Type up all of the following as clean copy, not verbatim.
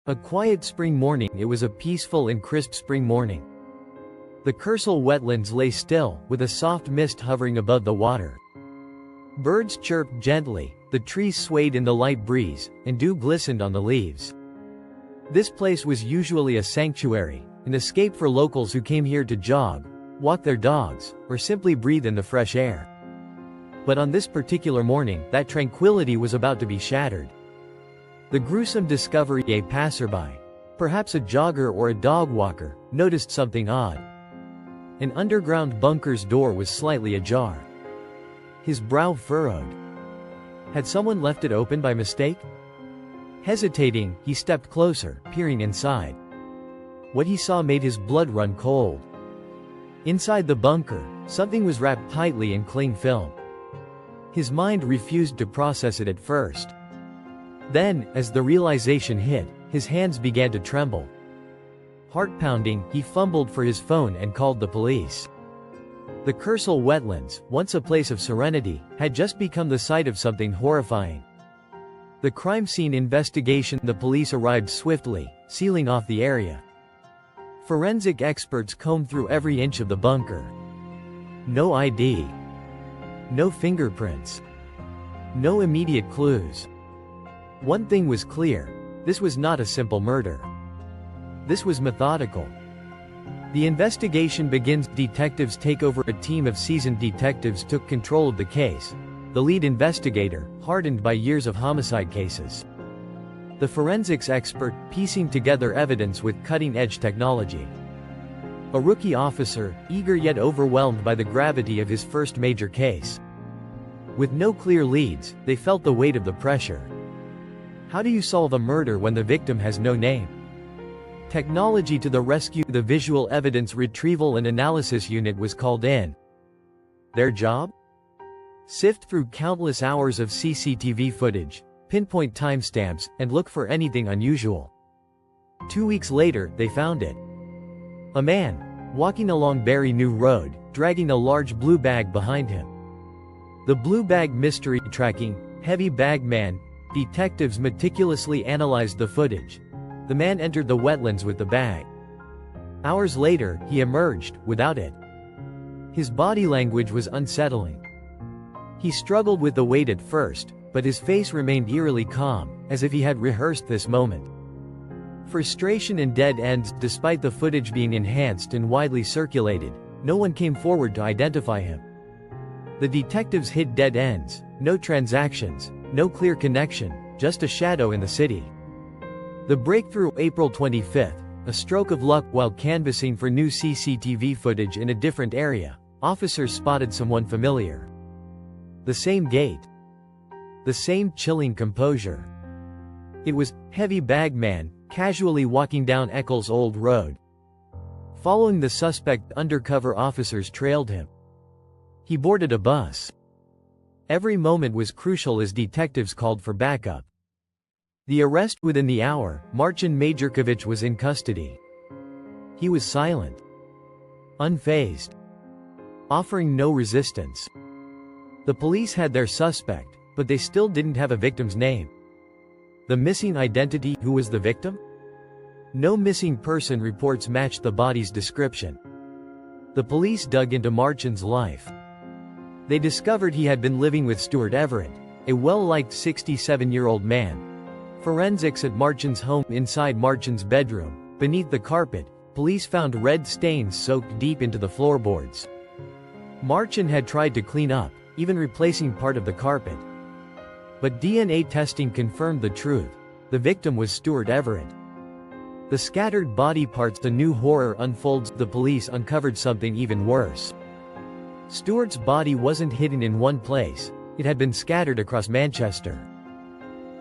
A quiet spring morning. It was a peaceful and crisp spring morning. The Kersal wetlands lay still, with a soft mist hovering above the water. Birds chirped gently, the trees swayed in the light breeze, and dew glistened on the leaves. This place was usually a sanctuary, an escape for locals who came here to jog, walk their dogs, or simply breathe in the fresh air. But on this particular morning, that tranquility was about to be shattered. The gruesome discovery: a passerby, perhaps a jogger or a dog walker, noticed something odd. An underground bunker's door was slightly ajar. His brow furrowed. Had someone left it open by mistake? Hesitating, he stepped closer, peering inside. What he saw made his blood run cold. Inside the bunker, something was wrapped tightly in cling film. His mind refused to process it at first. Then, as the realization hit, his hands began to tremble. Heart pounding, he fumbled for his phone and called the police. The Kersal wetlands, once a place of serenity, had just become the site of something horrifying. The crime scene investigation. The police arrived swiftly, sealing off the area. Forensic experts combed through every inch of the bunker. No ID. No fingerprints. No immediate clues. One thing was clear: this was not a simple murder. This was methodical. The investigation begins. Detectives take over. A team of seasoned detectives took control of the case. The lead investigator, hardened by years of homicide cases. The forensics expert, piecing together evidence with cutting-edge technology. A rookie officer, eager yet overwhelmed by the gravity of his first major case. With no clear leads, they felt the weight of the pressure. How do you solve a murder when the victim has no name? Technology to the rescue. The Visual Evidence Retrieval and Analysis Unit was called in. Their job? Sift through countless hours of CCTV footage, pinpoint timestamps, and look for anything unusual. 2 weeks later, they found it. A man, walking along Barry New Road, dragging a large blue bag behind him. The blue bag mystery. Tracking, heavy bag man. Detectives meticulously analyzed the footage. The man entered the wetlands with the bag. Hours later, he emerged, without it. His body language was unsettling. He struggled with the weight at first, but his face remained eerily calm, as if he had rehearsed this moment. Frustration and dead ends. Despite the footage being enhanced and widely circulated, no one came forward to identify him. The detectives hit dead ends, no transactions, no clear connection, just a shadow in the city. The breakthrough. April 25th, a stroke of luck. While canvassing for new CCTV footage in a different area, officers spotted someone familiar. The same gait. The same chilling composure. It was heavy bag man, casually walking down Eccles Old Road. Following the suspect, undercover officers trailed him. He boarded a bus. Every moment was crucial as detectives called for backup. The arrest. Within the hour, Marcin Majorkovich was in custody. He was silent. Unfazed. Offering no resistance. The police had their suspect, but they still didn't have a victim's name. The missing identity. Who was the victim? No missing person reports matched the body's description. The police dug into Marcin's life. They discovered he had been living with Stuart Everett, a well-liked 67-year-old man. Forensics at Marcin's home. Inside Marcin's bedroom, beneath the carpet, police found red stains soaked deep into the floorboards. Marcin had tried to clean up, even replacing part of the carpet. But DNA testing confirmed the truth. The victim was Stuart Everett. The scattered body parts. A new horror unfolds. The police uncovered something even worse. Stuart's body wasn't hidden in one place, it had been scattered across Manchester.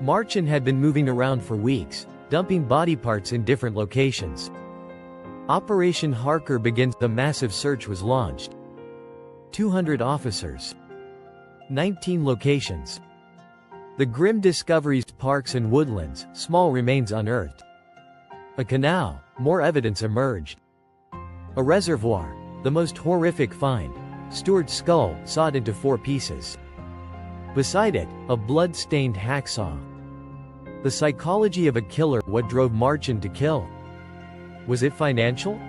Marcin had been moving around for weeks, dumping body parts in different locations. Operation Harker begins. A massive search was launched. 200 officers. 19 locations. The grim discoveries. Parks and woodlands, small remains unearthed. A canal, more evidence emerged. A reservoir, the most horrific find. Stuart's skull, sawed into 4 pieces. Beside it, a blood-stained hacksaw. The psychology of a killer. What drove Marchand to kill? Was it financial?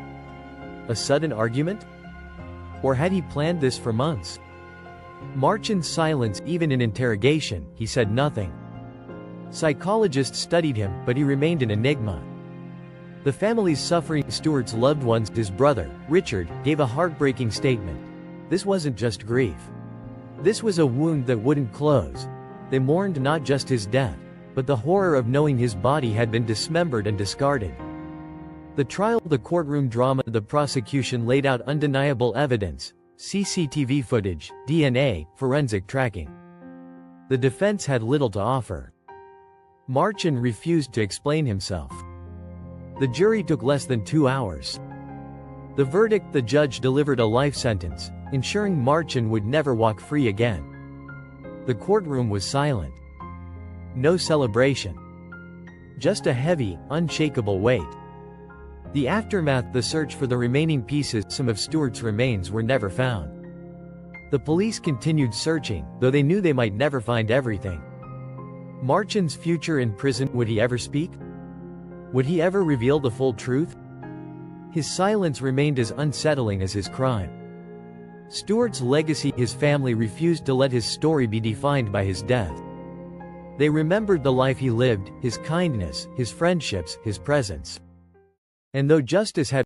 A sudden argument? Or had he planned this for months? Marchand's silence, even in interrogation, he said nothing. Psychologists studied him, but he remained an enigma. The family's suffering, Stuart's loved ones, his brother, Richard, gave a heartbreaking statement. This wasn't just grief. This was a wound that wouldn't close. They mourned not just his death, but the horror of knowing his body had been dismembered and discarded. The trial, the courtroom drama. The prosecution laid out undeniable evidence: CCTV footage, DNA, forensic tracking. The defense had little to offer. Marchand refused to explain himself. The jury took less than 2 hours. The verdict: the judge delivered a life sentence, ensuring Marchand would never walk free again. The courtroom was silent. No celebration. Just a heavy, unshakable weight. The aftermath: the search for the remaining pieces, some of Stuart's remains, were never found. The police continued searching, though they knew they might never find everything. Marchand's future in prison. Would he ever speak? Would he ever reveal the full truth? His silence remained as unsettling as his crime. Stuart's legacy: his family refused to let his story be defined by his death. They remembered the life he lived, his kindness, his friendships, his presence. And though justice had